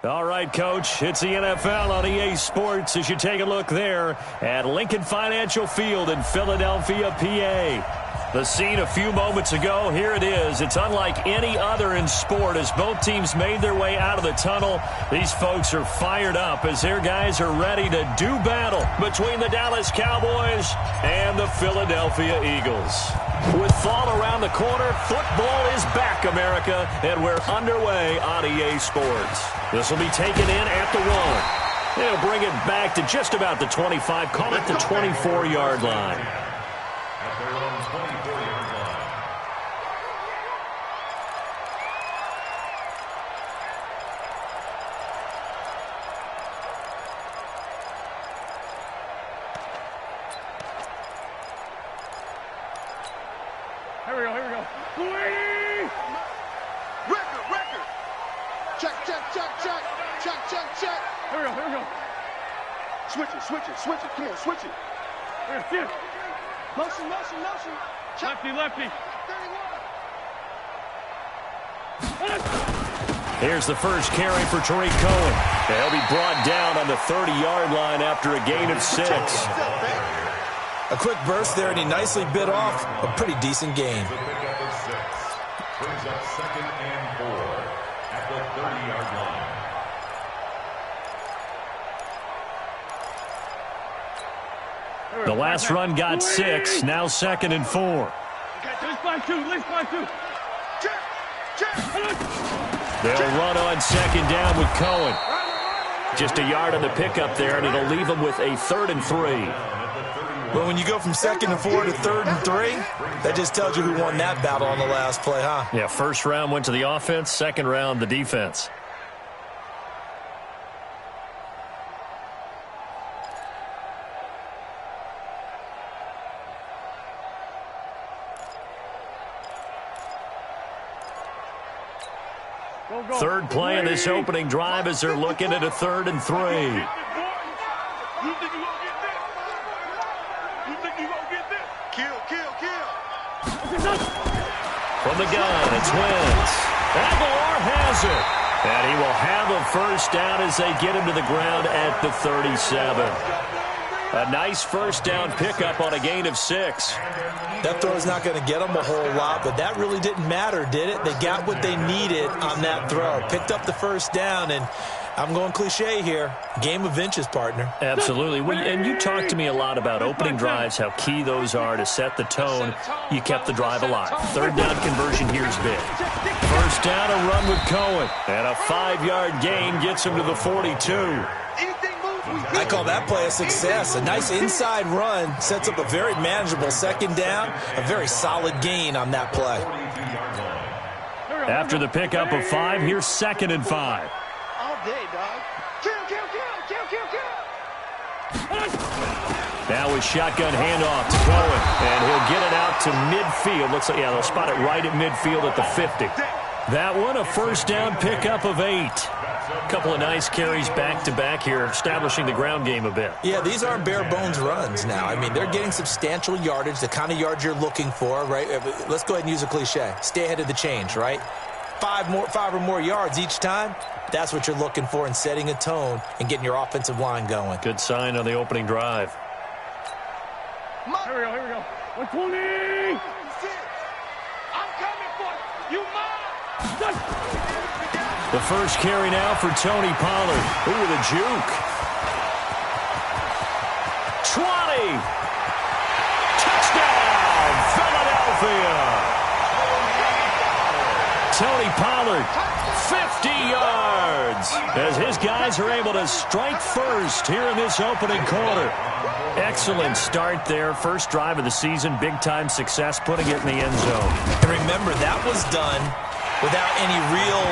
All right, Coach, it's the NFL on EA Sports as you take a look there at Lincoln Financial Field in Philadelphia, PA. The scene a few moments ago, here it is. It's unlike any other in sport as both teams made their way out of the tunnel. These folks are fired up as their guys are ready to do battle between the Dallas Cowboys and the Philadelphia Eagles. With fall around the corner, football is back, America, and we're underway on EA Sports. This will be taken in at the 1. They'll bring it back to just about the 25, call it the 24-yard line. At their own 24-yard line. Here we go. Record. Check. Here we go. Switch it. Come on, switch it. Here. Motion. Check. Lefty. 31. Here's the first carry for Tariq Cohen. He'll be brought down on the 30-yard line after a gain of 6. A quick burst there, and he nicely bit off a pretty decent gain. The pickup of 6 brings up 2nd and 4 at the 30-yard line. The last run got 6, now 2nd and 4. Let's find two. They'll run on 2nd down with Cohen. Just a yard on the pickup there, and it'll leave them with a 3rd and 3. Well, when you go from 2nd and 4 to 3rd and 3, that just tells you who won that battle on the last play, huh? Yeah, first round went to the offense, second round the defense. Third play of this opening drive as they're looking at a 3rd and 3. You think you gonna get this? Kill. From the gun, it's Wentz. Aguilar has it. And he will have a first down as they get him to the ground at the 37. A nice first down pickup on a gain of 6. That throw is not going to get them a whole lot, but that really didn't matter, did it? They got what they needed on that throw. Picked up the first down, and I'm going cliche here. Game of inches, partner. Absolutely. And you talked to me a lot about opening drives, how key those are to set the tone. You kept the drive alive. Third down conversion here is big. First down, a run with Cohen. And a 5-yard gain gets him to the 42. I call that play a success. A nice inside run sets up a very manageable 2nd down. A very solid gain on that play. After the pickup of 5, here's 2nd and 5. All day, dog. Kill. Now a shotgun handoff to Cohen, and he'll get it out to midfield. Looks like, yeah, they'll spot it right at midfield at the 50. That one, a first down pickup of 8. A couple of nice carries back-to-back here, establishing the ground game a bit. Yeah, these aren't bare-bones runs now. I mean, they're getting substantial yardage, the kind of yards you're looking for, right? Let's go ahead and use a cliche. Stay ahead of the change, right? 5 or more yards each time. That's what you're looking for in setting a tone and getting your offensive line going. Good sign on the opening drive. Here we go. 120. I'm coming for you. The first carry now for Tony Pollard. Ooh, the juke. 20. Touchdown, Philadelphia. Tony Pollard, 50 yards, as his guys are able to strike first here in this opening quarter. Excellent start there. First drive of the season, big-time success, putting it in the end zone. And remember, that was done without any real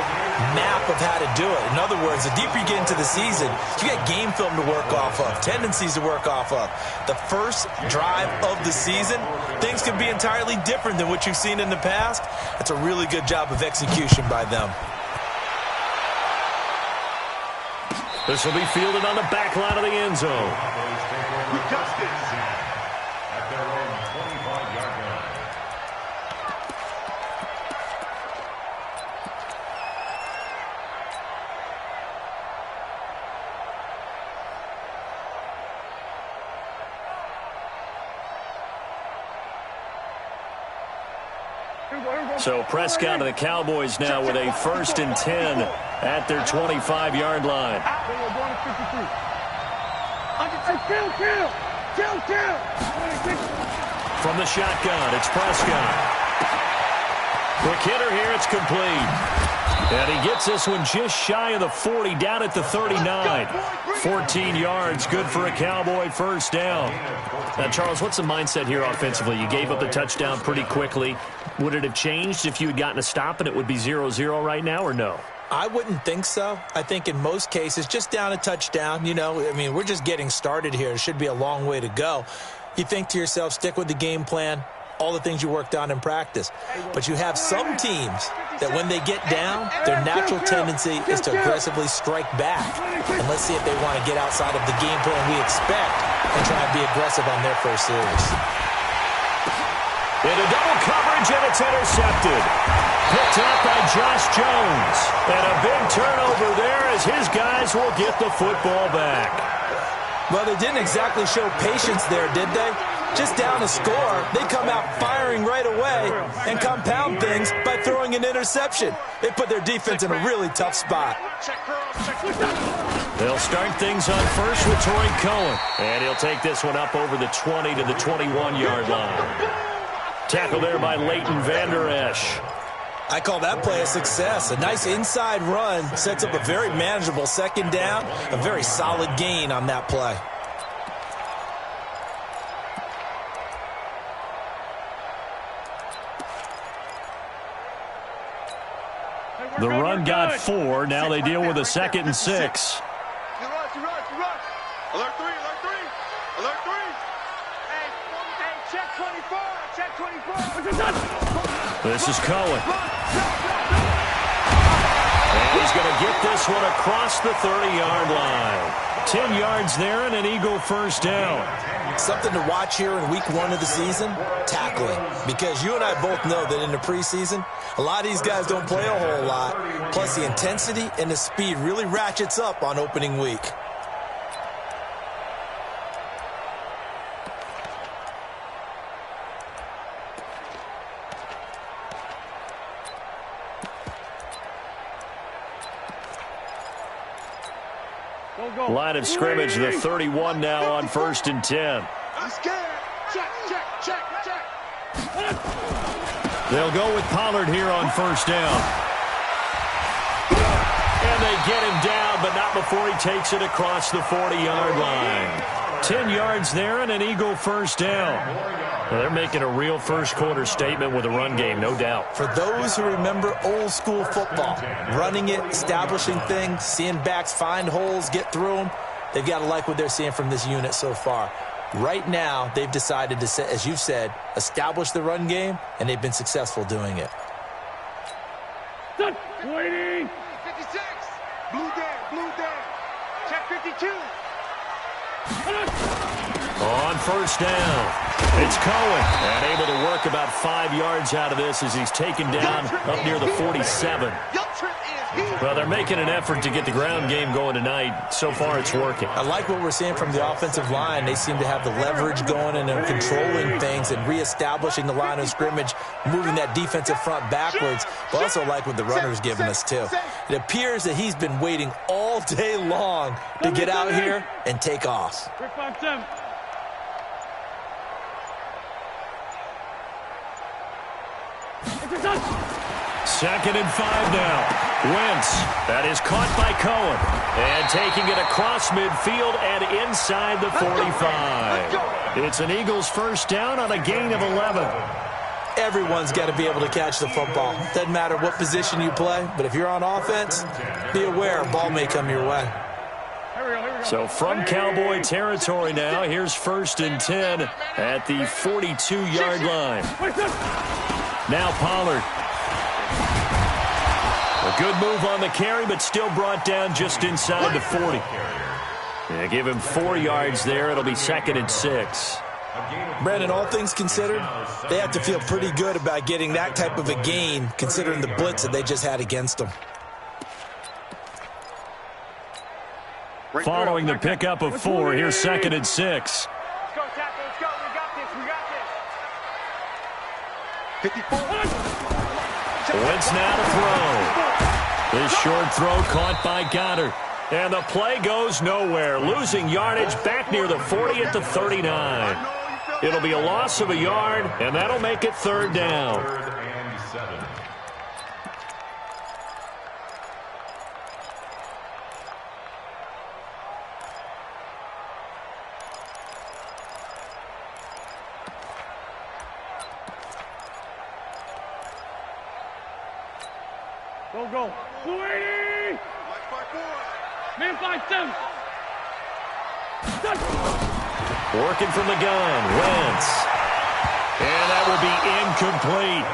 map of how to do it. In other words, the deeper you get into the season, you got game film to work off of, tendencies to work off of. The first drive of the season, things can be entirely different than what you've seen in the past. That's a really good job of execution by them. This will be fielded on the back line of the end zone. We got this at their own 25-yard line. So Prescott of the Cowboys now with a 1st and 10 at their 25-yard line. From the shotgun, it's Prescott. Quick hitter here, it's complete. And he gets this one just shy of the 40, down at the 39. 14 yards, good for a Cowboy first down. Now, Charles, what's the mindset here offensively? You gave up the touchdown pretty quickly. Would it have changed if you had gotten a stop and it would be 0-0 right now, or no? I wouldn't think so. I think in most cases, just down a touchdown, you know, I mean, we're just getting started here. It should be a long way to go. You think to yourself, stick with the game plan, all the things you worked on in practice. But you have some teams that when they get down, their natural tendency is to aggressively strike back. And let's see if they want to get outside of the game plan we expect and try and be aggressive on their first series. Into double coverage, and it's intercepted. Picked up by Josh Jones. And a big turnover there as his guys will get the football back. Well, they didn't exactly show patience there, did they? Just down a score, they come out firing right away and compound things by throwing an interception. They put their defense in a really tough spot. They'll start things on first with Torrey Cohen. And he'll take this one up over the 20 to the 21-yard line. Tackle there by Leighton Vander Esch. I call that play a success. A nice inside run sets up a very manageable second down. A very solid gain on that play. The run got 4. Now they deal with a 2nd and 6. Alert 3, alert 3, alert 3. Hey, check 24, check 24. This is Cohen. And he's going to get this one across the 30-yard line. 10 yards there and an Eagle first down. Something to watch here in week 1 of the season, tackling. Because you and I both know that in the preseason, a lot of these guys don't play a whole lot. Plus the intensity and the speed really ratchets up on opening week. Line of scrimmage, the 31 now on 1st and 10. I'm scared. Check, check, check, check. They'll go with Pollard here on first down. And they get him down, but not before he takes it across the 40-yard line. 10 yards there and an Eagle first down. Well, they're making a real first-quarter statement with a run game, no doubt. For those who remember old-school football, running it, establishing things, seeing backs find holes, get through them, they've got to like what they're seeing from this unit so far. Right now, they've decided to, as you've said, establish the run game, and they've been successful doing it. Waiting. 56. Blue down. Check 52. On first down, it's Cohen. And able to work about 5 yards out of this as he's taken down up near the 47. Well, they're making an effort to get the ground game going tonight. So far, it's working. I like what we're seeing from the offensive line. They seem to have the leverage going and they're controlling things and reestablishing the line of scrimmage, moving that defensive front backwards. But also like what the runner's giving us, too. It appears that he's been waiting all day long to get out here and take off. 2nd and 5 now. Wentz. That is caught by Cohen. And taking it across midfield and inside the 45. It's an Eagles first down on a gain of 11. Everyone's got to be able to catch the football. Doesn't matter what position you play, but if you're on offense, be aware a ball may come your way. So from Cowboy territory now, here's 1st and 10 at the 42-yard line. Now Pollard. A good move on the carry, but still brought down just inside the 40. Yeah, give him 4 yards there. It'll be 2nd and 6. Brandon, all things considered, they have to feel pretty good about getting that type of a gain, considering the blitz that they just had against them. Following the pickup of 4, here's 2nd and 6. Let's go, Tackle. Let's go. We got this. 54. Wentz now to throw. This short throw caught by Goddard. And the play goes nowhere, losing yardage back near the 40 at the 39. It'll be a loss of a yard, and that'll make it third down. 3rd and 7. Go. 280! Man 5-7. Working from the gun, Wentz. And that will be incomplete.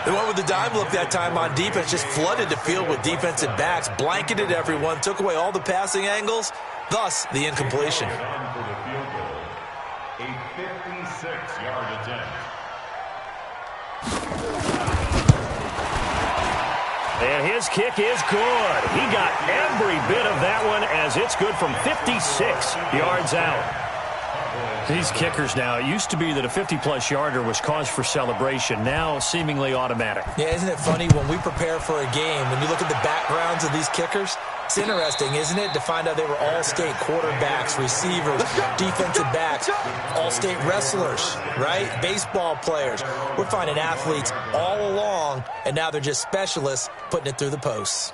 They went with the dime look that time on defense, just flooded the field with defensive backs, blanketed everyone, took away all the passing angles, thus the incompletion. For the field goal, a 56-yard attempt. And his kick is good. He got every bit of that one as it's good from 56 yards out. These kickers now, it used to be that a 50-plus yarder was cause for celebration, now seemingly automatic. Yeah, isn't it funny when we prepare for a game, when you look at the backgrounds of these kickers, it's interesting, isn't it, to find out they were all-state quarterbacks, receivers, defensive backs, all-state wrestlers, right? Baseball players. We're finding athletes all along, and now they're just specialists putting it through the posts.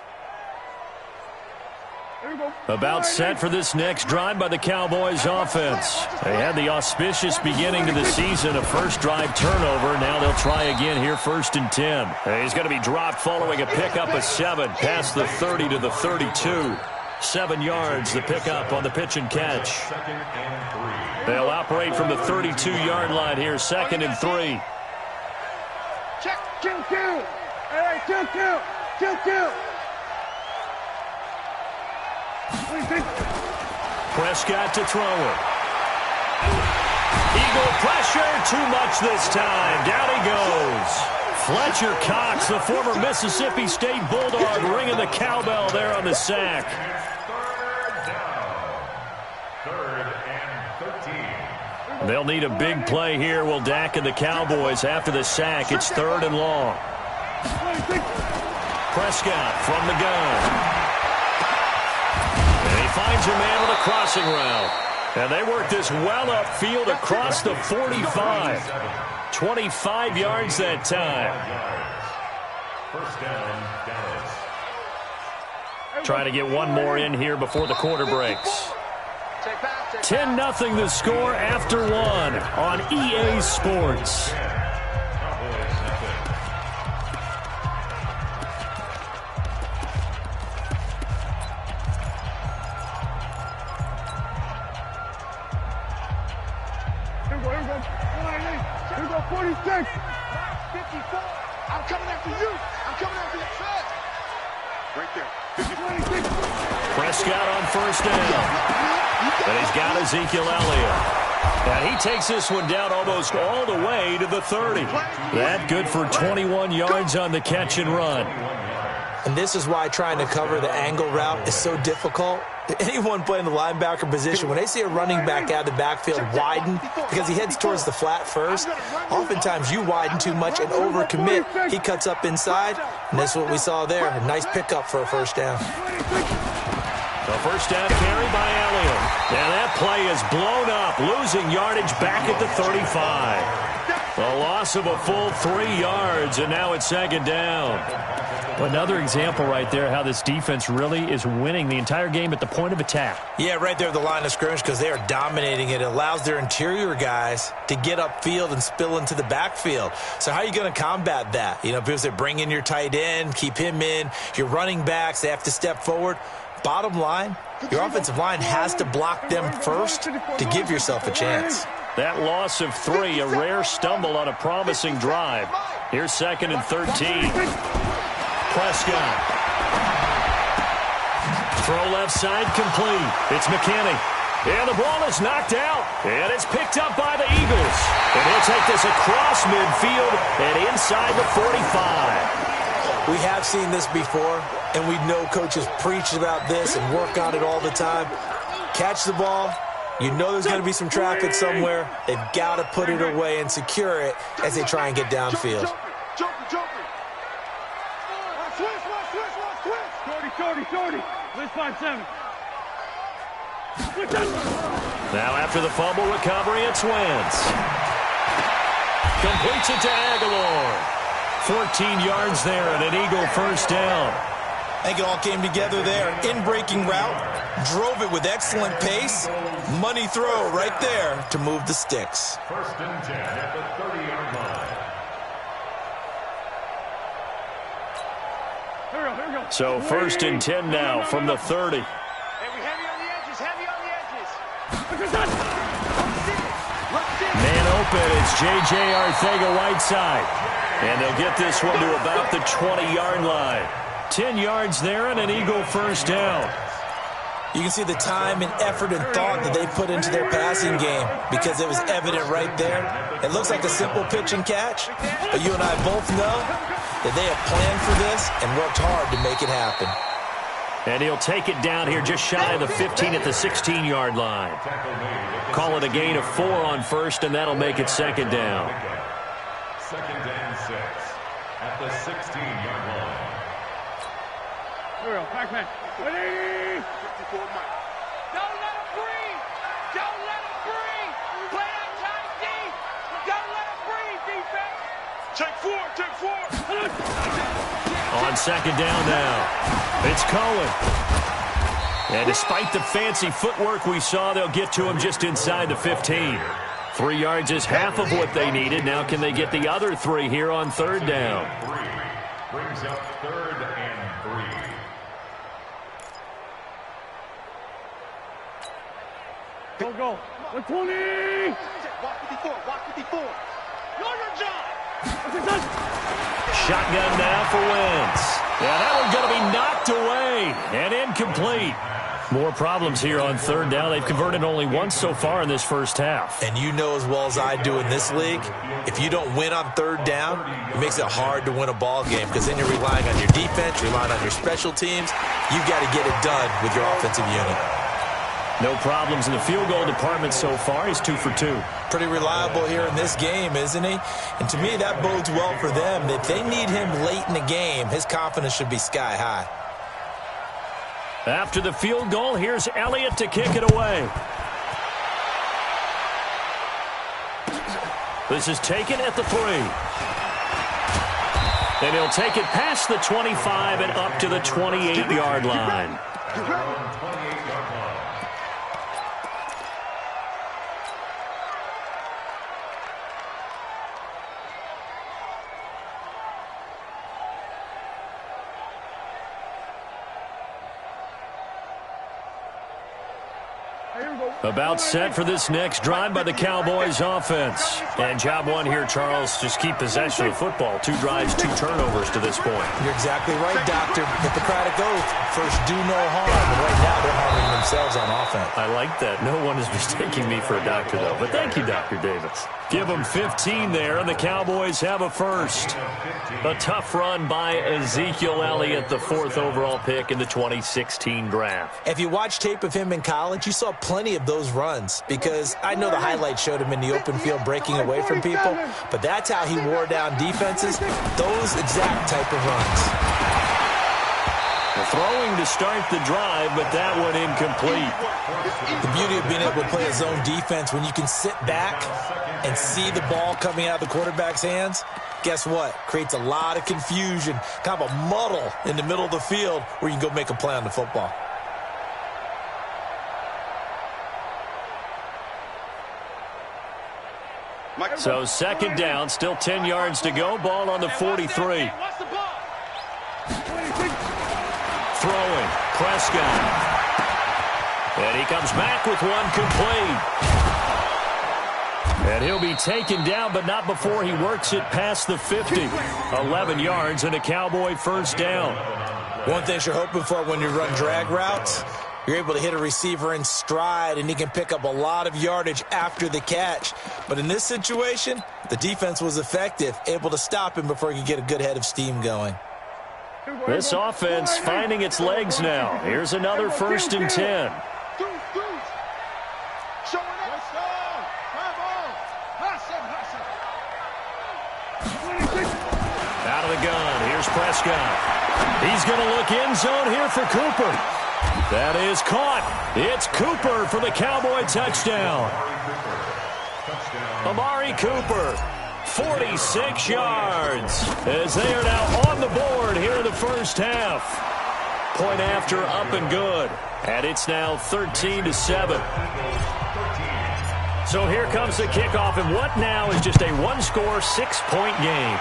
About set for this next drive by the Cowboys offense. They had the auspicious beginning to the season, a first drive turnover. Now they'll try again here, 1st and 10. He's going to be dropped following a pickup of 7 past the 30 to the 32. 7 yards, the pickup on the pitch and catch. 2nd and 3. They'll operate from the 32-yard line here, 2nd and 3. Check. 2-2. Hey, 2-2. 2-2. Prescott to throw it. Eagle pressure, too much this time. Down he goes. Fletcher Cox, the former Mississippi State Bulldog, ringing the cowbell there on the sack. 3rd and 13. They'll need a big play here, will Dak and the Cowboys after the sack. It's 3rd and long. Prescott from the gun. Finds a man with a crossing route. And they work this well upfield across the 45. 25 yards that time. 1st down, Dallas. Trying to get one more in here before the quarter breaks. 10-0 the score after 1 on EA Sports. Here go 46. 54. I'm coming after you. I'm coming after your track. Right there. 26. Prescott on 1st down. And he's got Ezekiel Elliott. And he takes this one down almost all the way to the 30. That good for 21 yards on the catch and run. And this is why trying to cover the angle route is so difficult. Anyone playing the linebacker position, when they see a running back out of the backfield widen because he heads towards the flat first, oftentimes you widen too much and overcommit. He cuts up inside, and that's what we saw there. A nice pickup for a 1st down. The 1st down carry by Elliott. And that play is blown up, losing yardage back at the 35. A loss of a full 3 yards, and now it's 2nd down. Another example right there how this defense really is winning the entire game at the point of attack. Yeah, right there at the line of scrimmage because they are dominating it. It allows their interior guys to get upfield and spill into the backfield. So how are you going to combat that? You know, because they bring in your tight end, keep him in. Your running backs, they have to step forward. Bottom line, your offensive line has to block them first to give yourself a chance. That loss of 3, a rare stumble on a promising drive. Here's 2nd and 13. Prescott. Throw left side complete. It's McKinney. And the ball is knocked out. And it's picked up by the Eagles. And he'll take this across midfield and inside the 45. We have seen this before, and we know coaches preach about this and work on it all the time. Catch the ball. You know there's going to be some traffic somewhere. They've got to put it away and secure it as they try and get downfield. Shorty. Let's 5-7. Now after the fumble recovery, it's Wentz. Completes it to Aguilar. 14 yards there and an Eagle first down. I think it all came together there. In-breaking route, drove it with excellent pace. Money throw right there to move the sticks. 1st and 10 at the 30-yard line. Here we go. So 1st and 10 now from the 30. Hey, we heavy on the edges. Man open, it's J.J. Arcega-Whiteside. And they'll get this one to about the 20-yard line. 10 yards there and an Eagle first down. You can see the time and effort and thought that they put into their passing game because it was evident right there. It looks like a simple pitch and catch, but you and I both know that they have planned for this and worked hard to make it happen. And he'll take it down here just shy of the 15 at the 16-yard line. Call it a gain of 4 on 1st, and that'll make it 2nd down. 2nd and 6 at the 16-yard line. Here we go. Pac-Man. Ready? 54 Mike. Don't let him breathe. Don't let him breathe. Play that tight D. Don't let him breathe, defense. Take 4. On 2nd down now, it's Cohen. And despite the fancy footwork we saw, they'll get to him just inside the 15. 3 yards is half of what they needed. Now can they get the other 3 here on 3rd down? Brings up 3rd and 3. Go. 120. Walk 54. You're your job. Shotgun now for Wentz. Yeah, that one's going to be knocked away and incomplete. More problems here on 3rd down. They've converted only once so far in this first half. And you know as well as I do in this league, if you don't win on 3rd down, it makes it hard to win a ball game because then you're relying on your defense, relying on your special teams. You've got to get it done with your offensive unit. No problems in the field goal department so far. He's 2 for 2. Pretty reliable here in this game, isn't he? And to me, that bodes well for them. If they need him late in the game, his confidence should be sky high. After the field goal, here's Elliott to kick it away. This is taken at the 3. And he'll take it past the 25 and up to the 28-yard line. About set for this next drive by the Cowboys offense. And job one here, Charles, just keep possession of the football. 2 drives, 2 turnovers to this point. You're exactly right, Doctor. Hippocratic oath. First, do no harm. And right now, they're harming themselves on offense. I like that. No one is mistaking me for a doctor, though. But thank you, Dr. Davis. Give them 15 there, and the Cowboys have a first. A tough run by Ezekiel Elliott, the 4th overall pick in the 2016 draft. If you watch tape of him in college, you saw plenty of those runs because I know the highlights showed him in the open field breaking away from people, but that's how he wore down defenses, those exact type of runs. Throwing to start the drive, but that one incomplete. The beauty of being able to play a zone defense when you can sit back and see the ball coming out of the quarterback's hands, guess what? Creates a lot of confusion, kind of a muddle in the middle of the field where you can go make a play on the football. So 2nd down, still 10 yards to go. Ball on the 43. Throwing, Prescott. And he comes back with one complete. And he'll be taken down, but not before he works it past the 50. 11 yards and a Cowboy first down. One thing you're hoping for when you run drag routes, you're able to hit a receiver in stride, and he can pick up a lot of yardage after the catch. But in this situation, the defense was effective, able to stop him before he could get a good head of steam going. This offense finding its legs now. Here's another 1st and 10. Out of the gun. Here's Prescott. He's going to look end zone here for Cooper. That is caught. It's Cooper for the Cowboy touchdown. Amari Cooper, 46 yards, as they are now on the board here in the first half. Point after, up and good. And it's now 13-7. So here comes the kickoff, and what now is just a one-score, 6-point game.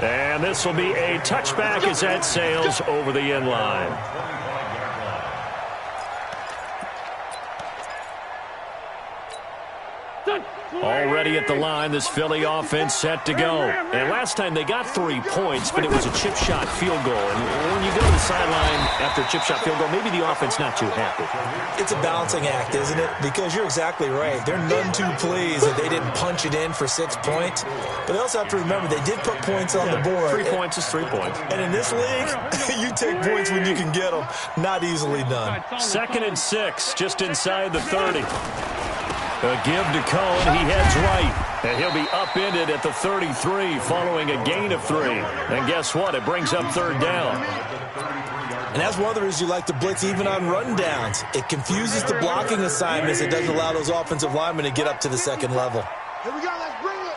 And this will be a touchback as that sails over the end line. Already at the line, this Philly offense set to go. And last time they got 3 points, but it was a chip shot field goal. And when you go to the sideline after a chip shot field goal, maybe the offense not too happy. It's a balancing act, isn't it? Because you're exactly right. They're none too pleased that they didn't punch it in for 6 points. But they also have to remember they did put points on the board. 3 points is 3 points. And in this league, you take points when you can get them. Not easily done. 2nd and 6, just inside the 30. A give to Cohen. He heads right. And he'll be upended at the 33 following a gain of 3. And guess what? It brings up 3rd down. And that's one of the reasons you like to blitz even on run downs. It confuses the blocking assignments. It doesn't allow those offensive linemen to get up to the 2nd level. Here we go. Let's bring it.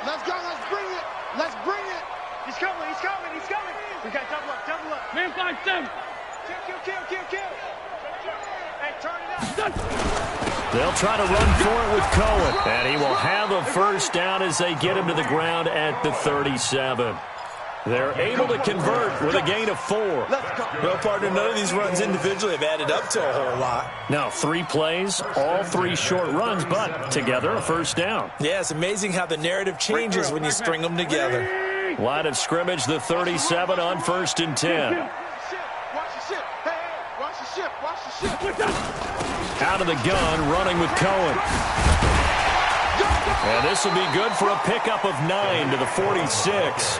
Let's go. Let's bring it. Let's bring it. He's coming. He's coming. He's coming. We got double up. Double up. Man, 5-7. Kill. Hey, turn it up. They'll try to run for it with Cohen. And he will have a first down as they get him to the ground at the 37. They're able to convert with a gain of 4. Well, partner, none of these runs individually have added up to a whole lot. Now, 3 plays, all 3 short runs, but together a first down. Yeah, it's amazing how the narrative changes when you string them together. Line of scrimmage, the 37 on 1st and 10. Watch the ship. Hey, watch the ship. Watch the ship. Out of the gun, running with Cohen. And this will be good for a pickup of 9 to the 46.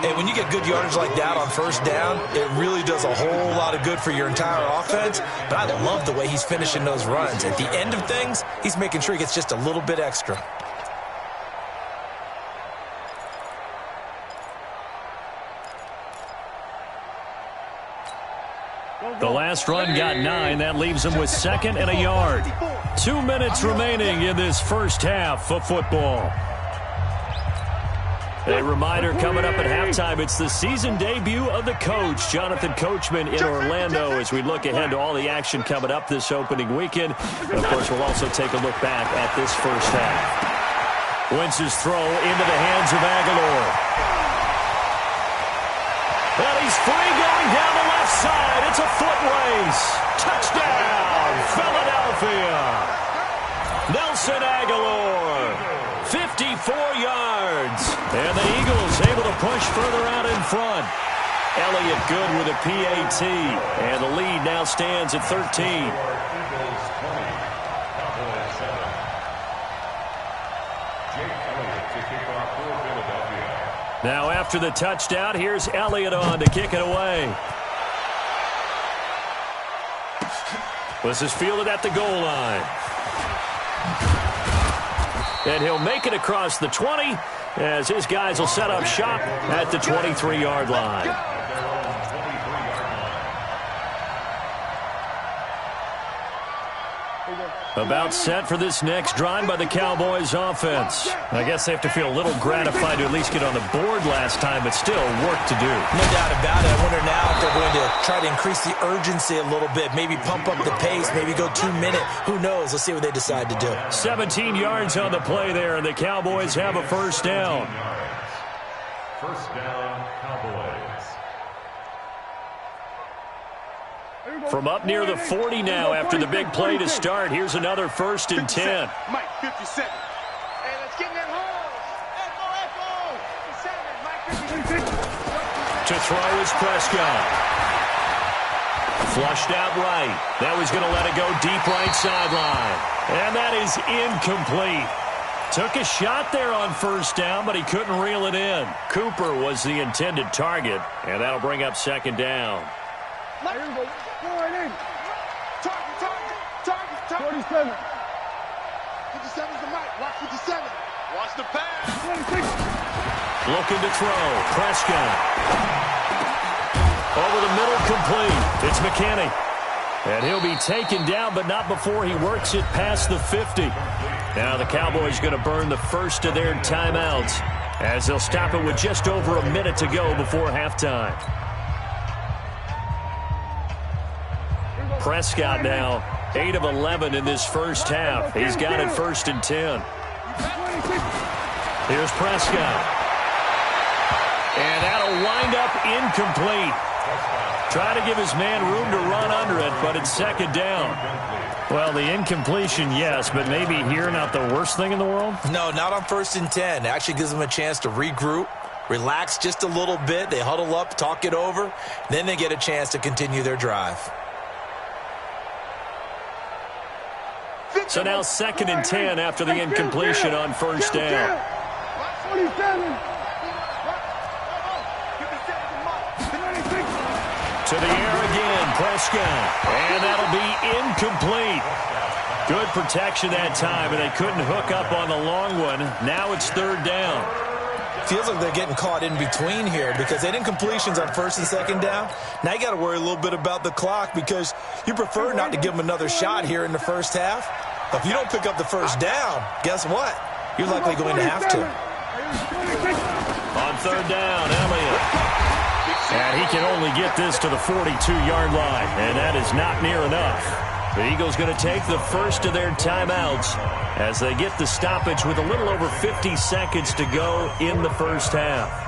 And when you get good yardage like that on first down, it really does a whole lot of good for your entire offense. But I love the way he's finishing those runs. At the end of things, he's making sure he gets just a little bit extra. The last run got 9. That leaves him with 2nd and a yard. 2 minutes remaining in this first half of football. A reminder coming up at halftime. It's the season debut of the coach, Jonathan Coachman, in Orlando, as we look ahead to all the action coming up this opening weekend. And of course, we'll also take a look back at this first half. Wentz's throw into the hands of Aguilar. And he's free going down the left side. It's a foot race. Touchdown, Philadelphia. Nelson Aguilar, 54 yards. And the Eagles able to push further out in front. Elliott good with a PAT. And the lead now stands at 13. Now after the touchdown, here's Elliott on to kick it away. This is fielded at the goal line. And he'll make it across the 20 as his guys will set up shop at the 23-yard line. About set for this next drive by the Cowboys offense. I guess they have to feel a little gratified to at least get on the board last time, but still work to do. No doubt about it. I wonder now if they're going to try to increase the urgency a little bit, maybe pump up the pace, maybe go 2 minute. Who knows? Let's see what they decide to do. 17 yards on the play there, and the Cowboys have a first down. First down, Cowboys. From up near the 40 now after the big play to start. Here's another 1st and 10. Mike, 57. Hey, let's get in that hole. Echo. 57, Mike, 56. To throw is Prescott. Flushed out right. Now he's going to let it go deep right sideline. And that is incomplete. Took a shot there on first down, but he couldn't reel it in. Cooper was the intended target, and that'll bring up 2nd down. Here we go. Go right in. Target. 47. 57's the mic. Watch 57. Watch the pass. Looking to throw. Prescott. Over the middle, complete. It's McKinney. And he'll be taken down, but not before he works it past the 50. Now the Cowboys going to burn the first of their timeouts as they'll stop it with just over a minute to go before halftime. Prescott now 8 of 11 in this first half. He's got it 1st and 10. Here's Prescott. And that'll wind up incomplete. Trying to give his man room to run under it, but it's 2nd down. Well, the incompletion, yes, but maybe here not the worst thing in the world? No, not on 1st and 10. It actually gives them a chance to regroup, relax just a little bit. They huddle up, talk it over. Then they get a chance to continue their drive. So now 2nd and 10 after the incompletion on 1st down. To the air again, Prescott. And that'll be incomplete. Good protection that time, and they couldn't hook up on the long one. Now it's 3rd down. Feels like they're getting caught in between here because they had incompletions on 1st and 2nd down. Now you got to worry a little bit about the clock because you prefer not to give them another shot here in the first half. But if you don't pick up the 1st down, guess what? You're likely going to have to. On 3rd down, Elliott. And he can only get this to the 42-yard line, and that is not near enough. The Eagles going to take the first of their timeouts as they get the stoppage with a little over 50 seconds to go in the first half.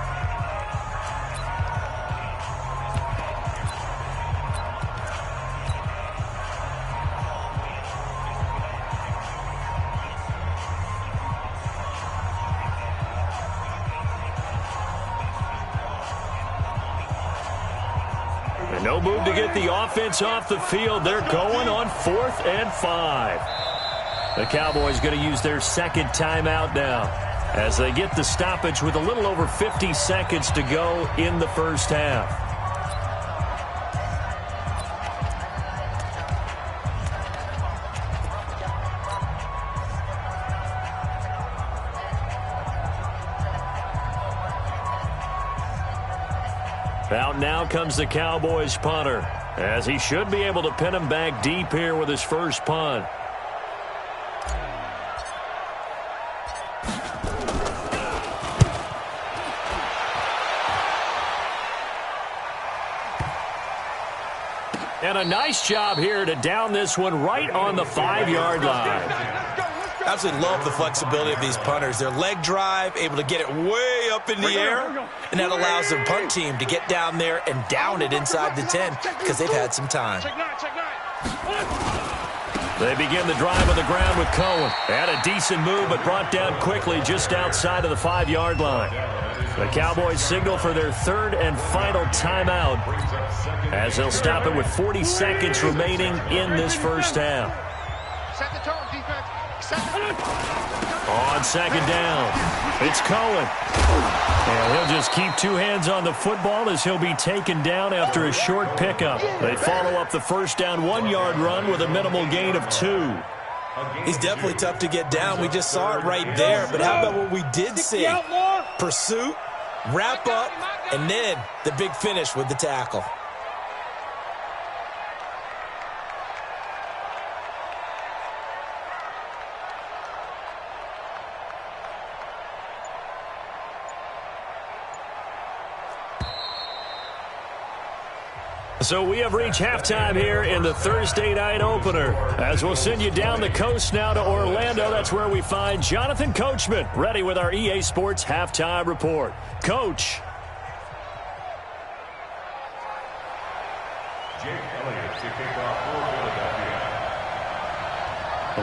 No move to get the offense off the field. They're going on 4th and 5. The Cowboys going to use their 2nd timeout now as they get the stoppage with a little over 50 seconds to go in the first half. Out now comes the Cowboys punter, as he should be able to pin him back deep here with his first punt. And a nice job here to down this one right on the 5-yard line. Absolutely love the flexibility of these punters. Their leg drive, able to get it way up in the air, and that allows the punt team to get down there and down it inside the 10 because they've had some time. They begin the drive on the ground with Cohen. Had a decent move, but brought down quickly just outside of the 5-yard line. The Cowboys signal for their 3rd and final timeout as they'll stop it with 40 seconds remaining in this first half. Set the tone, defense. On 2nd down, it's Cohen. And he'll just keep 2 hands on the football as he'll be taken down after a short pickup. They follow up the first down 1-yard run with a minimal gain of 2. He's definitely tough to get down. We just saw it right there. But how about what we did see? Pursuit, wrap up, and then the big finish with the tackle. So we have reached halftime here in the Thursday night opener. As we'll send you down the coast now to Orlando. That's where we find Jonathan Coachman ready with our EA Sports halftime report. Coach.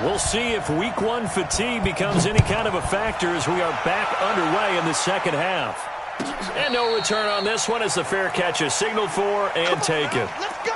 We'll see if week 1 fatigue becomes any kind of a factor as we are back underway in the second half. And no return on this one as the fair catch is signaled for and taken. Let's go.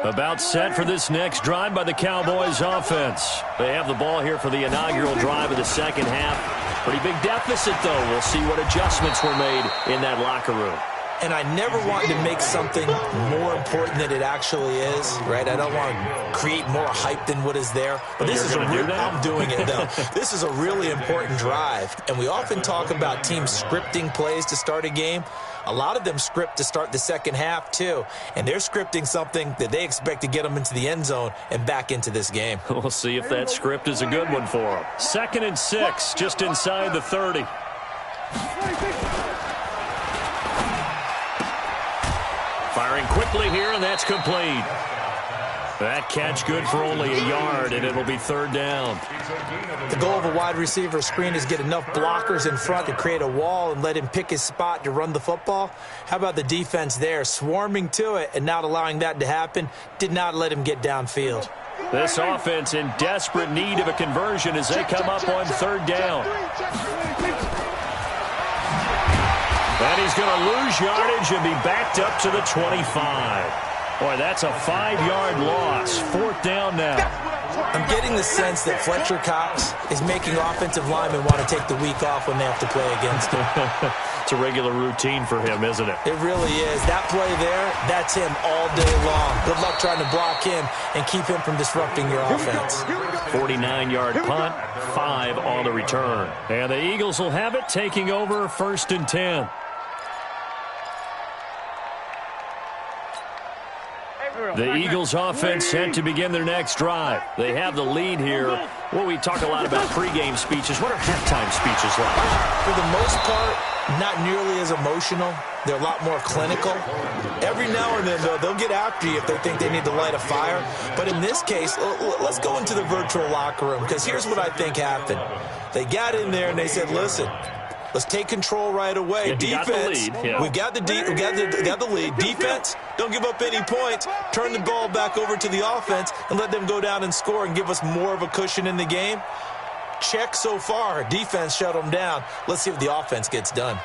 About set for this next drive by the Cowboys offense. They have the ball here for the inaugural drive of the second half. Pretty big deficit, though. We'll see what adjustments were made in that locker room. and I never want to make something more important than it actually is, right? I don't want to create more hype than what is there. But this is I'm doing it, though. This is a really important drive, and we often talk about teams scripting plays to start a game. A lot of them script to start the second half, too, and they're scripting something that they expect to get them into the end zone and back into this game. We'll see if that script is a good one for them. 2nd and 6, just inside the 30. Firing quickly here, and that's complete. That catch good for only a yard, and it'll be 3rd down. The goal of a wide receiver screen is get enough blockers in front to create a wall and let him pick his spot to run the football. How about the defense there, swarming to it and not allowing that to happen? Did not let him get downfield. This offense in desperate need of a conversion as they come up on 3rd down. And he's going to lose yardage and be backed up to the 25. Boy, that's a 5-yard loss. 4th down now. I'm getting the sense that Fletcher Cox is making offensive linemen want to take the week off when they have to play against him. It's a regular routine for him, isn't it? It really is. That play there, that's him all day long. Good luck trying to block him and keep him from disrupting your offense. 49-yard punt, 5 on the return. And the Eagles will have it, taking over 1st and 10. The Eagles offense set to begin their next drive. They have the lead here. Well, we talk a lot about pregame speeches. What are halftime speeches like? For the most part, not nearly as emotional. They're a lot more clinical. Every now and then, though, they'll get after you if they think they need to light a fire. But in this case, let's go into the virtual locker room, because here's what I think happened. They got in there and they said, listen, let's take control right away. Yeah, defense, we got the lead. Defense, don't give up any points. Turn the ball back over to the offense and let them go down and score and give us more of a cushion in the game. Check so far. Defense shut them down. Let's see if the offense gets done.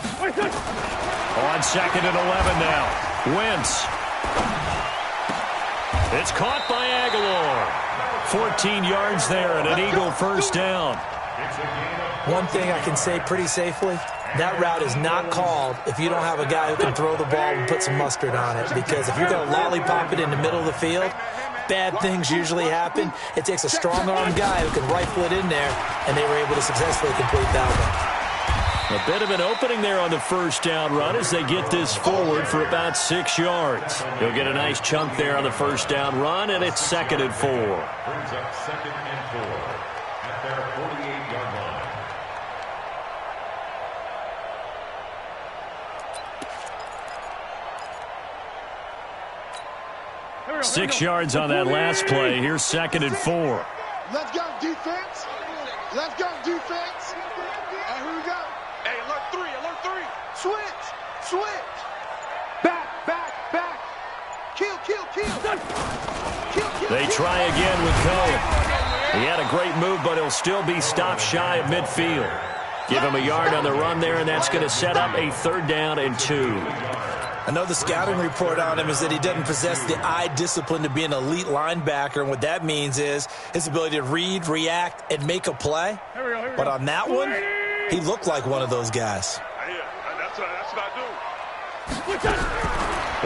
On 2nd and 11 now. Wentz. It's caught by Aguilar. 14 yards there and an Eagle 1st down. One thing I can say pretty safely, that route is not called if you don't have a guy who can throw the ball and put some mustard on it. Because if you're going to lollipop it in the middle of the field, bad things usually happen. It takes a strong-armed guy who can rifle it in there, and they were able to successfully complete that one. A bit of an opening there on the 1st down run as they get this forward for about 6 yards. He'll get a nice chunk there on the 1st down run, and it's 2nd and 4. Brings up 2nd and 4 at their 48-yard line. 6 yards on that last play. Here's 2nd and 4. Let's go, defense. Let's go, defense. And here we go. Hey, alert 3, alert 3. Switch. Back. Kill. They try again with Cohen. He had a great move, but he'll still be stopped shy of midfield. Give him a yard on the run there, and that's going to set up a 3rd down and 2. I know the scouting report on him is that he doesn't possess the eye discipline to be an elite linebacker, and what that means is his ability to read, react, and make a play. But on that one, he looked like one of those guys. That's what I do.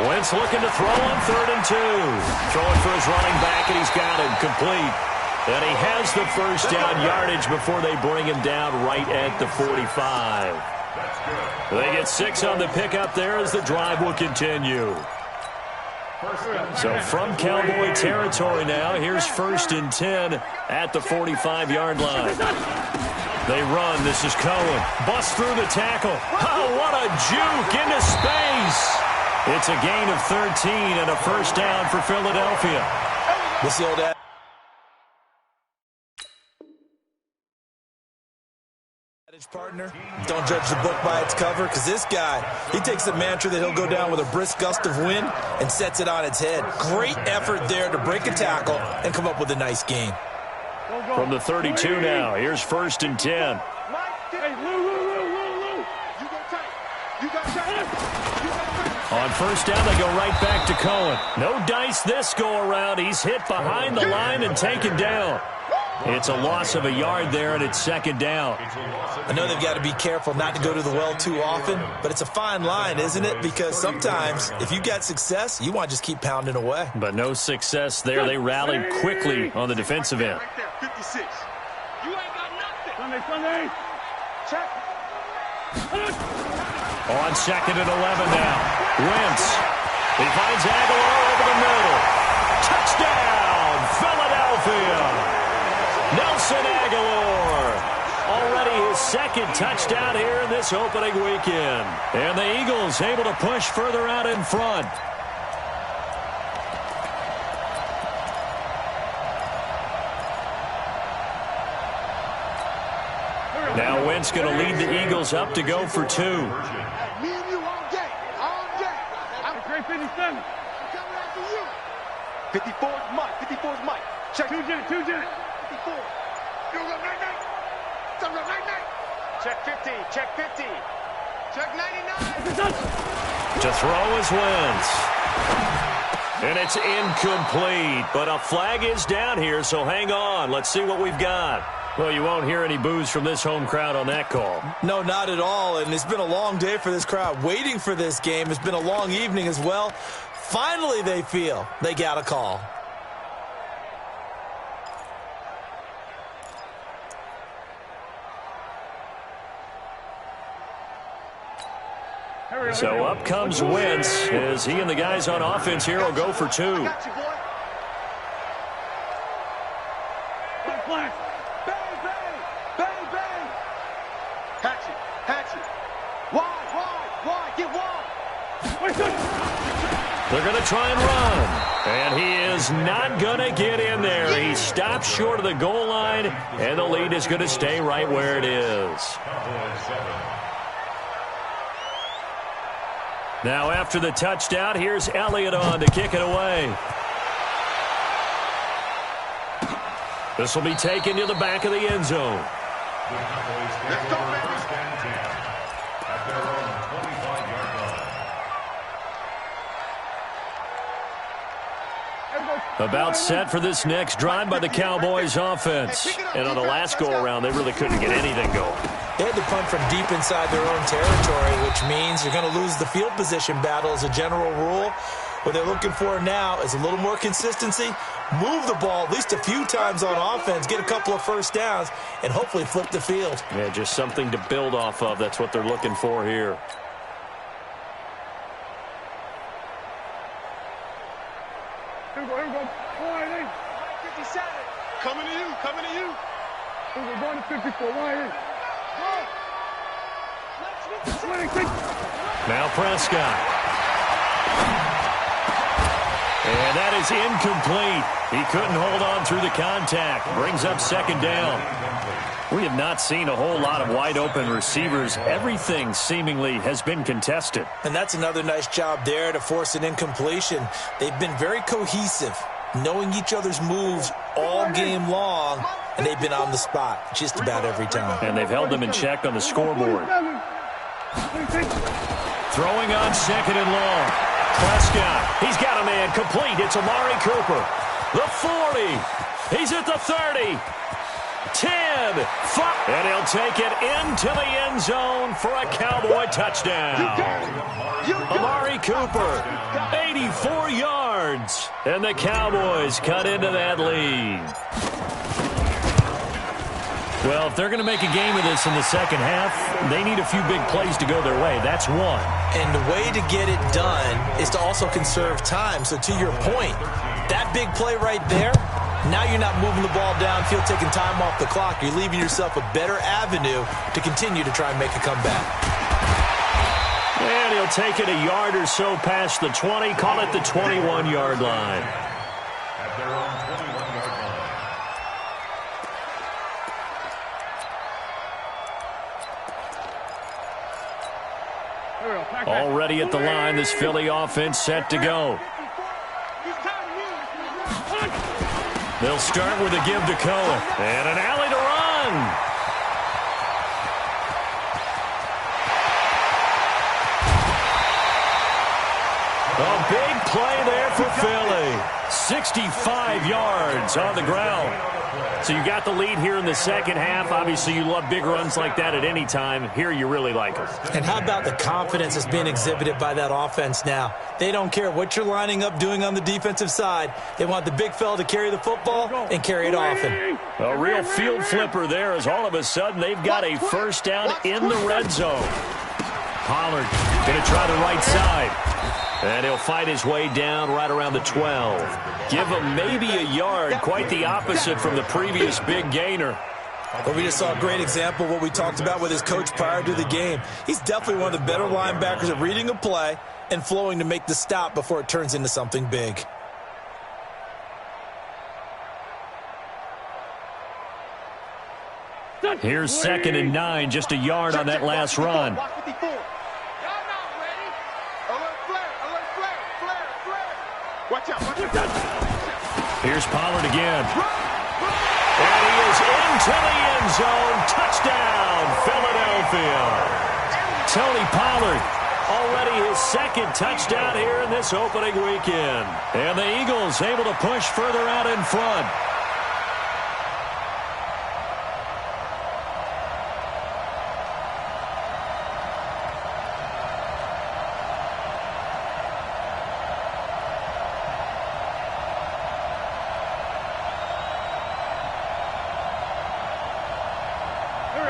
Wentz looking to throw on 3rd and 2. Throwing for his running back, and he's got him complete. And he has the 1st down yardage before they bring him down right at the 45. They get 6 on the pickup there as the drive will continue. So from Cowboy territory now, here's 1st and 10 at the 45-yard line. They run. This is Cohen. Busts through the tackle. Oh, what a juke into space. It's a gain of 13 and a 1st down for Philadelphia. What's the old adage, partner? Don't judge the book by its cover, because this guy, he takes the mantra that he'll go down with a brisk gust of wind and sets it on its head. Great effort there to break a tackle and come up with a nice gain. From the 32 now, here's 1st and 10. On 1st down, they go right back to Cohen. No dice this go around. He's hit behind the line and taken down. It's a loss of a yard there, and it's second down. I know they've got to be careful not to go to the well too often, but it's a fine line, isn't it? Because sometimes if you got success, you want to just keep pounding away. But no success there. They rallied quickly on the defensive end. Right there, 56. You ain't got nothing. Sunday. Check. On second and 11 now. Wentz. He finds Aguilar over the middle. Touchdown, Philadelphia. Nelson Aguilar. Already his second touchdown here in this opening weekend. And the Eagles able to push further out in front. Now Wentz going to lead the Eagles up to go for 2. Me and you all day. All day. I'm great 57. I'm coming after you. 54 is Mike. 54 is Mike. Check. 2 Jet. 54. You go night. Come on, night. Check 50. Check 50. Check 99. To throw is Wentz. And it's incomplete. But a flag is down here, so hang on. Let's see what we've got. Well, you won't hear any boos from this home crowd on that call. No, not at all. And it's been a long day for this crowd waiting for this game. It's been a long evening as well. Finally, they feel they got a call. So up comes Wentz as he and the guys on offense here will go for 2. I got you, boy. Bang. Hatch it. Wide. Get wide. They're going to try and run. And he is not going to get in there. He stops short of the goal line, and the lead is going to stay right where it is. Now after the touchdown, here's Elliott on to kick it away. This will be taken to the back of the end zone. Let's go, baby. At their own 25-yard line. About set for this next drive by the Cowboys offense. And on the last go-around, they really couldn't get anything going. They had to punt from deep inside their own territory, which means you're going to lose the field position battle as a general rule. What they're looking for now is a little more consistency, move the ball at least a few times on offense, get a couple of first downs, and hopefully flip the field. Yeah, just something to build off of. That's what they're looking for here. Here we go. 57. Coming to you. We're going to 54. Now Prescott. And that is incomplete. He couldn't hold on through the contact. Brings up second down. We have not seen a whole lot of wide-open receivers. Everything seemingly has been contested. And that's another nice job there to force an incompletion. They've been very cohesive, knowing each other's moves all game long, and they've been on the spot just about every time. And they've held them in check on the scoreboard. Throwing on second and long. Prescott, he's got a man complete. It's Amari Cooper. The 40. He's at the 30. 10. 5. And he'll take it into the end zone for a Cowboy touchdown. Amari Cooper, 84 yards. And the Cowboys cut into that lead. Well, if they're going to make a game of this in the second half, they need a few big plays to go their way. That's one. And the way to get it done is to also conserve time. So to your point, that big play right there, now you're not moving the ball downfield, taking time off the clock. You're leaving yourself a better avenue to continue to try and make a comeback. And he'll take it a yard or so past the 20, call it the 21-yard line. At their own 21-yard line. Already at the line, this Philly offense set to go. They'll start with a give to Cohen. And an alley to run. A big play there for Philly. 65 yards on the ground. So you got the lead here in the second half. Obviously, you love big runs like that at any time. Here you really like them. And how about the confidence that's being exhibited by that offense now? They don't care what you're lining up doing on the defensive side. They want the big fella to carry the football and carry it often. A real field flipper there as all of a sudden they've got a first down in the red zone. Pollard going to try the right side. And he'll fight his way down right around the 12. Give him maybe a yard. Quite the opposite from the previous big gainer. But we just saw a great example of what we talked about with his coach prior to the game. He's definitely one of the better linebackers at reading a play and flowing to make the stop before it turns into something big. Here's 2nd and 9, just a yard on that last run. Here's Pollard again. And he is into the end zone. Touchdown, Philadelphia. Tony Pollard, already his 2nd touchdown here in this opening weekend. And the Eagles able to push further out in front.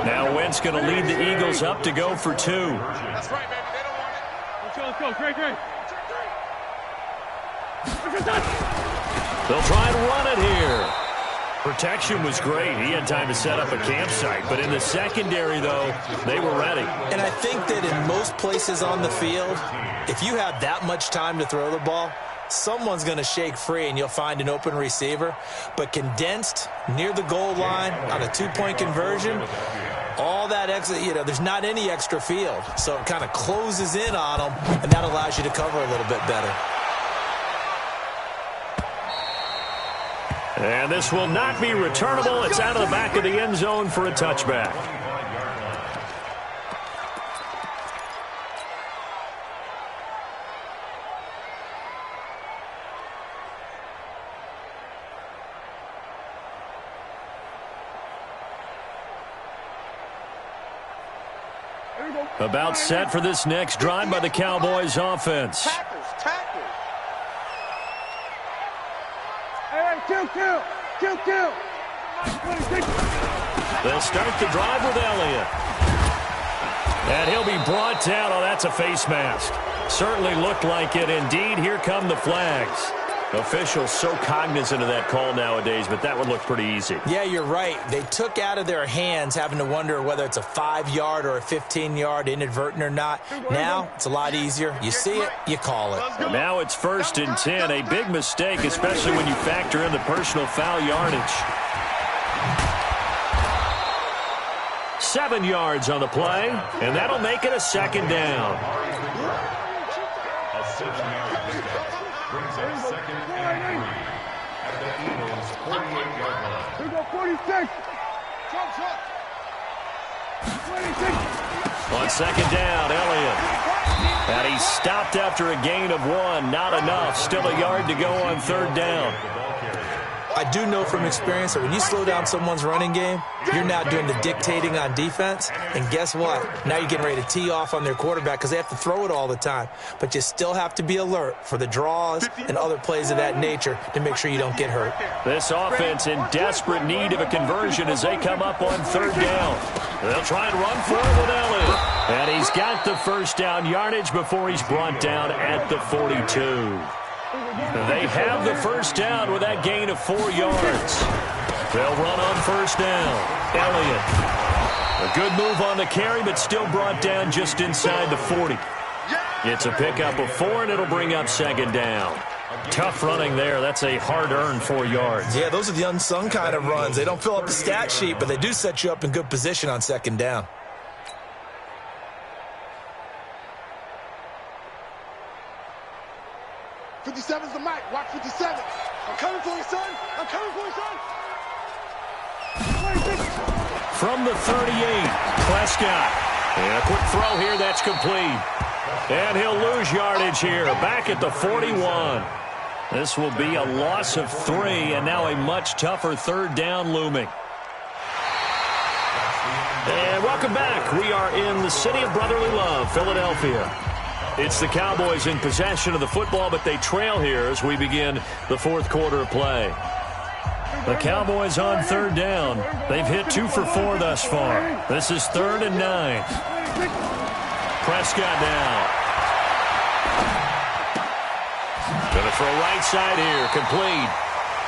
Now Wentz going to lead the Eagles up to go for 2. That's right, baby. They don't want it. Let's go. Great. They'll try and run it here. Protection was great. He had time to set up a campsite. But in the secondary, though, they were ready. And I think that in most places on the field, if you have that much time to throw the ball, someone's going to shake free and you'll find an open receiver. But condensed near the goal line on a 2-point conversion, all that extra, there's not any extra field. So it kind of closes in on them, and that allows you to cover a little bit better. And this will not be returnable. It's out of the back of the end zone for a touchback. About set for this next drive by the Cowboys offense. Tackles. Hey, kill. They'll start the drive with Elliott. And he'll be brought down. Oh, that's a face mask. Certainly looked like it. Indeed, here come the flags. Officials so cognizant of that call nowadays, but that would look pretty easy. Yeah, you're right. They took out of their hands having to wonder whether it's a 5-yard or a 15-yard inadvertent or not. Now, it's a lot easier. You see it, you call it. And now it's 1st and 10. A big mistake, especially when you factor in the personal foul yardage. 7 yards on the play, and that'll make it a 2nd down. A 7-yard pickup brings up 2nd and 3 at the Eagles' 48-yard line. Here we go, 46. On 2nd down, Elliott. And he stopped after a gain of 1. Not enough. Still a yard to go on 3rd down. I do know from experience that when you slow down someone's running game, you're now doing the dictating on defense. And guess what? Now you're getting ready to tee off on their quarterback because they have to throw it all the time. But you still have to be alert for the draws and other plays of that nature to make sure you don't get hurt. This offense in desperate need of a conversion as they come up on 3rd down. They'll try and run for it with Elliott. And he's got the first down yardage before he's brought down at the 42. They have the first down with that gain of 4 yards. They'll run on 1st down. Elliott. A good move on the carry, but still brought down just inside the 40. It's a pickup of 4, and it'll bring up 2nd down. Tough running there. That's a hard-earned 4 yards. Yeah, those are the unsung kind of runs. They don't fill up the stat sheet, but they do set you up in good position on 2nd down. '57's the mic. Watch 57. I'm coming for you, son. From the 38, Prescott. And a quick throw here. That's complete. And he'll lose yardage here. Back at the 41. This will be a loss of 3, and now a much tougher third down looming. And welcome back. We are in the city of brotherly love, Philadelphia. It's the Cowboys in possession of the football, but they trail here as we begin the fourth quarter of play. The Cowboys on third down. They've hit 2 for 4 thus far. This is 3rd and 9. Prescott now. Going to throw right side here, complete.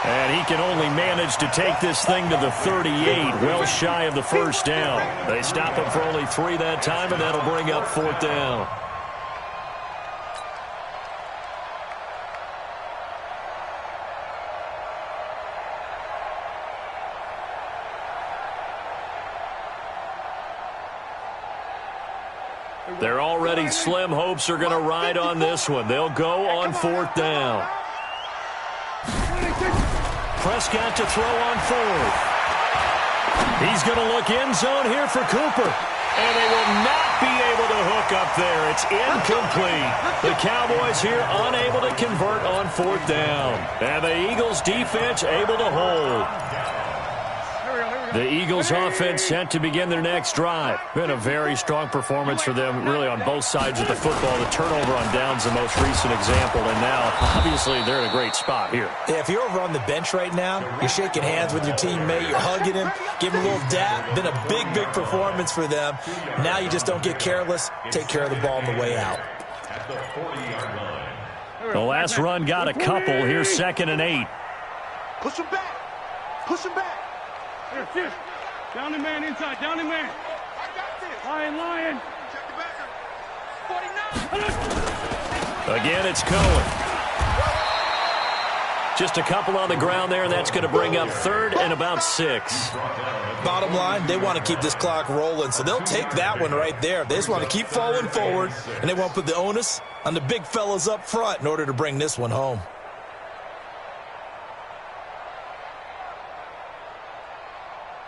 And he can only manage to take this thing to the 38, well shy of the first down. They stop him for only 3 that time, and that'll bring up 4th down. They're already slim hopes are going to ride on this one. They'll go on 4th down. Prescott to throw on 4th. He's going to look end zone here for Cooper. And they will not be able to hook up there. It's incomplete. The Cowboys here unable to convert on 4th down. And the Eagles defense able to hold. The Eagles offense set to begin their next drive. Been a very strong performance for them, really on both sides of the football. The turnover on downs the most recent example, and now, obviously, they're in a great spot here. Yeah, if you're over on the bench right now, you're shaking hands with your teammate, you're hugging him, giving him a little dap. Been a big, big performance for them. Now you just don't get careless. Take care of the ball on the way out. At the 40-yard line. The last run got a couple. Here's 2nd and 8. Push him back. Push him back. Here. Down the man inside. Down the man. Lion. Check the back. 49. Again, it's Cohen. Just a couple on the ground there, and that's going to bring up 3rd and about 6. Bottom line, they want to keep this clock rolling, so they'll take that one right there. They just want to keep falling forward, and they want to put the onus on the big fellas up front in order to bring this one home.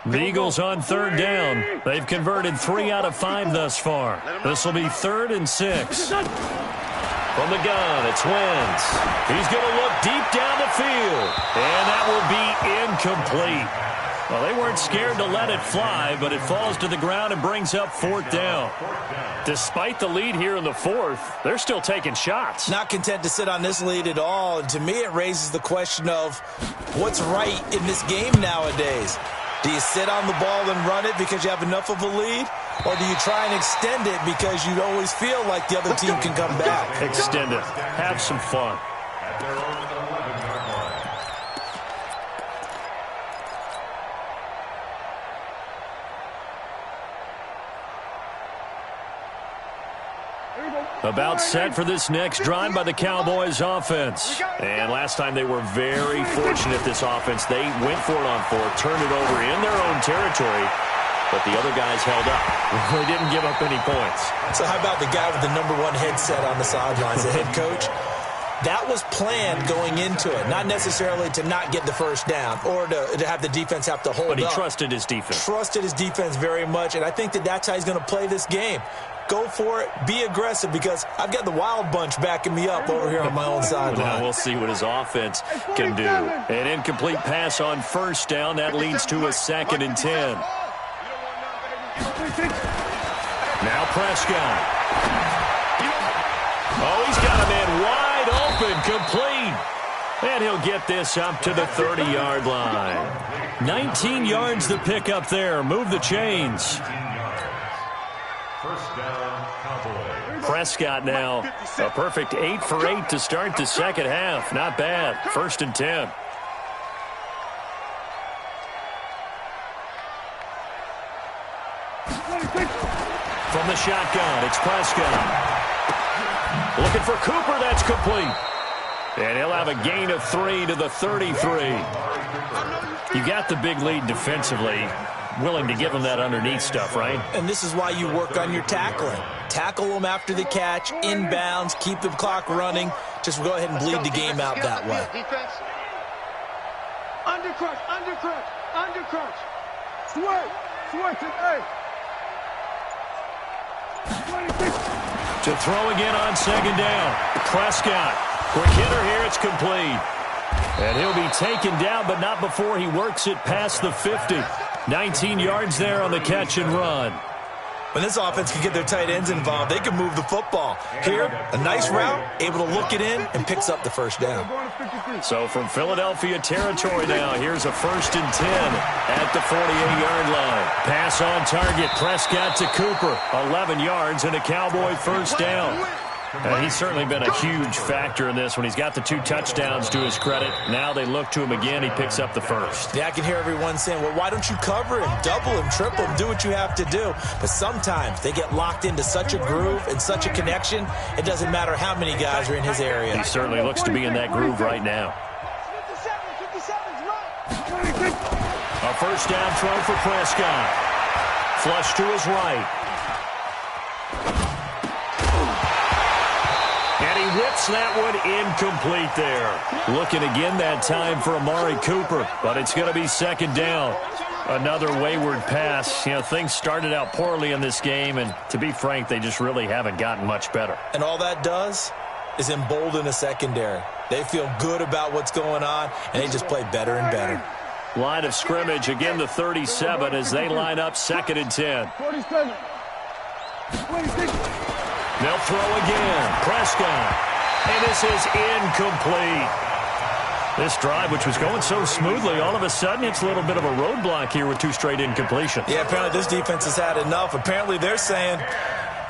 The Eagles on 3rd down. They've converted 3 out of 5 thus far. This will be 3rd and 6. From the gun, it's Wentz. He's going to look deep down the field. And that will be incomplete. Well, they weren't scared to let it fly, but it falls to the ground and brings up 4th down. Despite the lead here in the 4th, they're still taking shots. Not content to sit on this lead at all. And to me, it raises the question of what's right in this game nowadays. Do you sit on the ball and run it because you have enough of a lead? Or do you try and extend it because you always feel like the other team can come back? Extend it. Have some fun. At their own 11-yard line. About set for this next drive by the Cowboys offense. And last time they were very fortunate, this offense. They went for it on 4th, turned it over in their own territory, but the other guys held up. They didn't give up any points. So how about the guy with the #1 headset on the sidelines, the head coach? That was planned going into it, not necessarily to not get the first down or to have the defense have to hold up. But he trusted his defense. Trusted his defense very much, and I think that's how he's going to play this game. Go for it. Be aggressive because I've got the wild bunch backing me up over here on my own sideline. Now we'll see what his offense can do. An incomplete pass on 1st down. That leads to a 2nd and 10. Now Prescott. Oh, he's got a man wide open, complete. And he'll get this up to the 30-yard line. 19 yards the pick up there. Move the chains. First down, Cowboys. Prescott now a perfect 8 for 8 to start the second half. Not bad. 1st and 10. From the shotgun, it's Prescott. Looking for Cooper, that's complete. And he'll have a gain of 3 to the 33. You got the big lead defensively. Willing to give them that underneath stuff, right? And this is why you work on your tackling. Tackle them after the catch, inbounds, keep the clock running. Just go ahead and bleed the game out that way. Defense. Undercrush, undercrush, undercrush. Switch it, hey. To throw again on 2nd down. Prescott Quick hitter here. It's complete. And he'll be taken down, but not before he works it past the 50. 19 yards there on the catch and run. When this offense can get their tight ends involved, they can move the football. Here, a nice route, able to look it in, and picks up the first down. So from Philadelphia territory now, here's a 1st and 10 at the 48-yard line. Pass on target, Prescott to Cooper. 11 yards and a Cowboy first down. He's certainly been a huge factor in this when he's got the 2 touchdowns to his credit. Now they look to him again. He picks up the first. Yeah, I can hear everyone saying, well, why don't you cover him, double him, triple him, do what you have to do. But sometimes they get locked into such a groove and such a connection, it doesn't matter how many guys are in his area. He certainly looks to be in that groove right now. A first down throw for Prescott. Flush to his right. And he whips that one incomplete there. Looking again that time for Amari Cooper, but it's going to be 2nd down. Another wayward pass. You know, things started out poorly in this game, and to be frank, they just really haven't gotten much better. And all that does is embolden the secondary. They feel good about what's going on, and they just play better and better. Line of scrimmage, again the 37 as they line up 2nd and 10. 47. 26. They'll throw again. Prescott. And this is incomplete. This drive, which was going so smoothly, all of a sudden it's a little bit of a roadblock here with 2 straight incompletions. Yeah, apparently this defense has had enough. Apparently they're saying,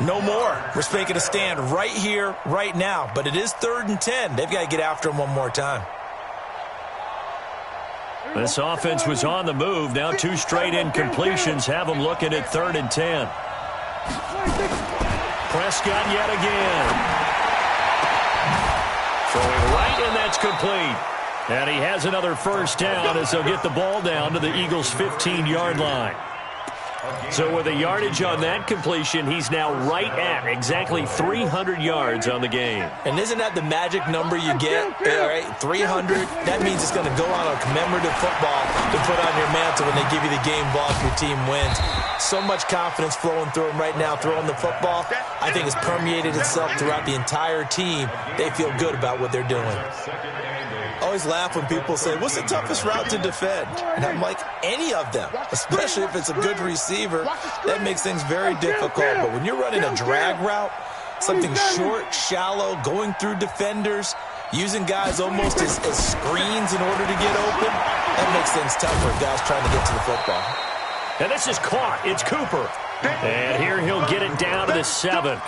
no more. We're making a stand right here, right now. But it is 3rd and 10. They've got to get after him one more time. This offense was on the move. Now 2 straight incompletions have them looking at 3rd and 10. Prescott yet again. Throwing right, and that's complete. And he has another first down as they'll get the ball down to the Eagles' 15-yard line. So with a yardage on that completion, he's now right at exactly 300 yards on the game. And isn't that the magic number you get? All right, 300. That means it's going to go on a commemorative football to put on your mantle when they give you the game ball if your team wins. So much confidence flowing through him right now, throwing the football. I think it's permeated itself throughout the entire team. They feel good about what they're doing. I always laugh when people say, what's the toughest route to defend? And I'm like, any of them, especially if it's a good receiver. That makes things very difficult. But when you're running a drag route, something short, shallow, going through defenders, using guys almost as screens in order to get open, that makes things tougher if guys trying to get to the football. And this is caught. It's Cooper. And here he'll get it down to the 7.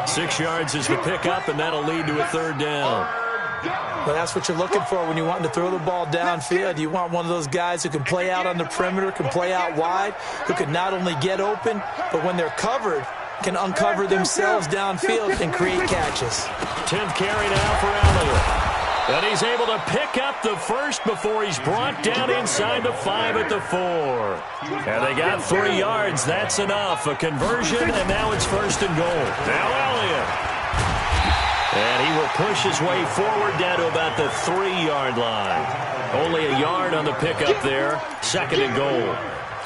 6 yards is the pickup, and that'll lead to a 3rd down. Well, that's what you're looking for when you want to throw the ball downfield. You want one of those guys who can play out on the perimeter, can play out wide, who can not only get open, but when they're covered, can uncover themselves downfield and create catches. 10th carry now for Elliott. And he's able to pick up the first before he's brought down inside the 5 at the 4. And they got 3 yards. That's enough. A conversion, and now it's 1st and goal. Now Elliott. And he will push his way forward down to about the 3-yard line. Only a yard on the pickup there. 2nd and goal.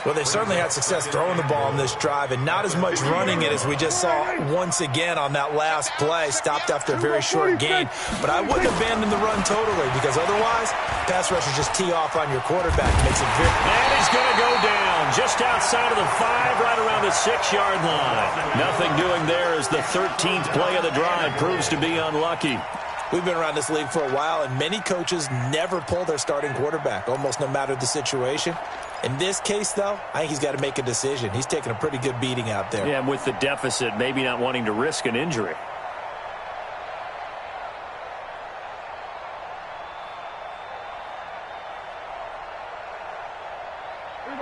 Well, they certainly had success throwing the ball in this drive and not as much running it as we just saw once again on that last play. Stopped after a very short gain. But I wouldn't abandon the run totally because otherwise, pass rushers just tee off on your quarterback. Makes it very... And he's going to go down just outside of the 5, right around the 6-yard line. Nothing doing there as the 13th play of the drive proves to be unlucky. We've been around this league for a while, and many coaches never pull their starting quarterback, almost no matter the situation. In this case, though, I think he's got to make a decision. He's taking a pretty good beating out there. Yeah, with the deficit, maybe not wanting to risk an injury.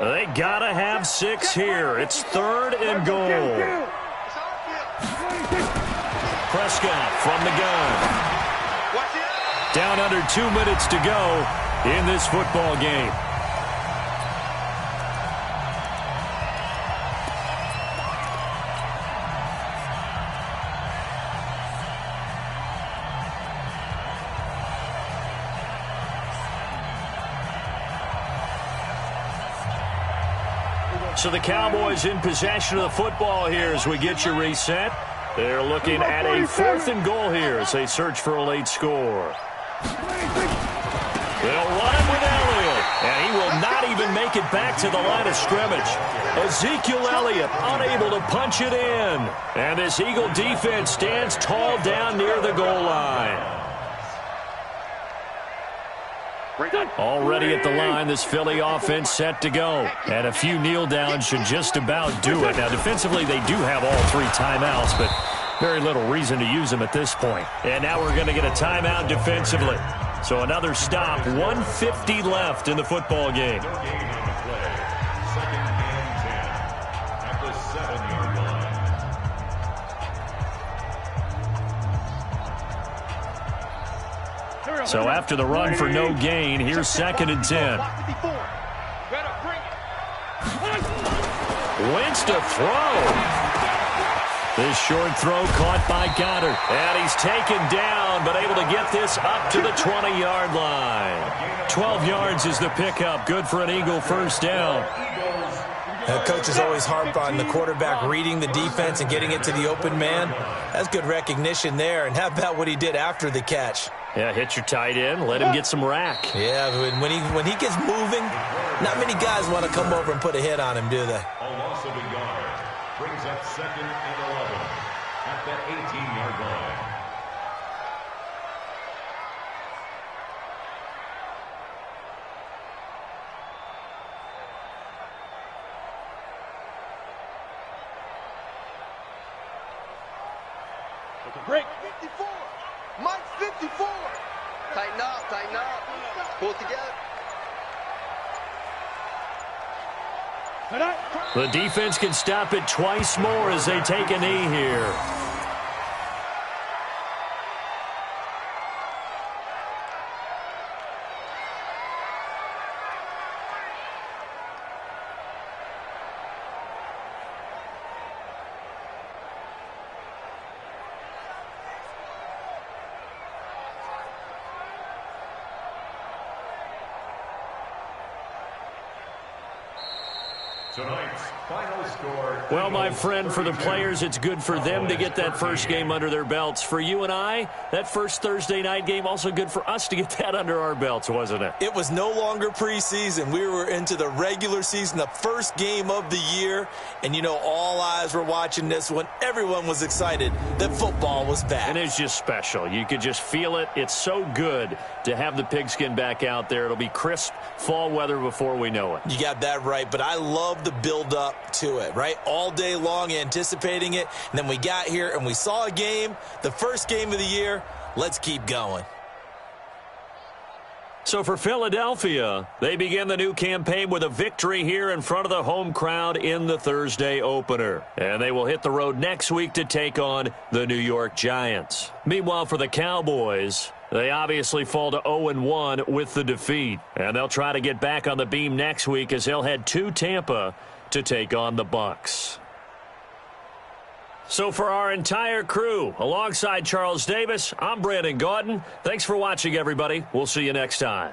They got to have 6 here. It's 3rd and goal. Prescott from the gun. Down under 2 minutes to go in this football game. So the Cowboys in possession of the football here as we get you reset. They're looking at a 4th and goal here as they search for a late score. They'll run him with Elliott, and he will not even make it back to the line of scrimmage. Ezekiel Elliott unable to punch it in. And this Eagle defense stands tall down near the goal line. Already at the line, this Philly offense set to go. And a few kneel downs should just about do it. Now, defensively, they do have all 3 timeouts, but very little reason to use them at this point. And now we're going to get a timeout defensively. So another stop, 1:50 left in the football game. So after the run for no gain, here's 2nd and 10. Wentz to throw. This short throw caught by Goddard. And he's taken down, but able to get this up to the 20-yard line. 12 yards is the pickup. Good for an Eagle first down. Coaches always harp on the quarterback reading the defense and getting it to the open man. That's good recognition there. And how about what he did after the catch? Yeah, hit your tight end, let him get some rack. Yeah, when he gets moving, not many guys want to come over and put a hit on him, do they? A loss of a yard brings up 2nd and 11 at the 18-yard line. Break. 54. Mike 54. Tighten up, tighten up. Pull it together. The defense can stop it twice more as they take a knee here. Tonight's final score. Well, my friend, for the players, it's good for them to get that first game under their belts. For you and I, that first Thursday night game, also good for us to get that under our belts, wasn't it? It was no longer preseason. We were into the regular season, the first game of the year. And, you know, all eyes were watching this one. Everyone was excited that football was back. And it's just special. You could just feel it. It's so good to have the pigskin back out there. It'll be crisp fall weather before we know it. You got that right, but I love the build-up to it, right? All day long anticipating it, and then we got here and we saw a game, the first game of the year. Let's keep going. So for Philadelphia, they begin the new campaign with a victory here in front of the home crowd in the Thursday opener. And they will hit the road next week to take on the New York Giants. Meanwhile, for the Cowboys, they obviously fall to 0-1 with the defeat. And they'll try to get back on the beam next week as they'll head to Tampa to take on the Bucs. So for our entire crew, alongside Charles Davis, I'm Brandon Gaudin. Thanks for watching, everybody. We'll see you next time.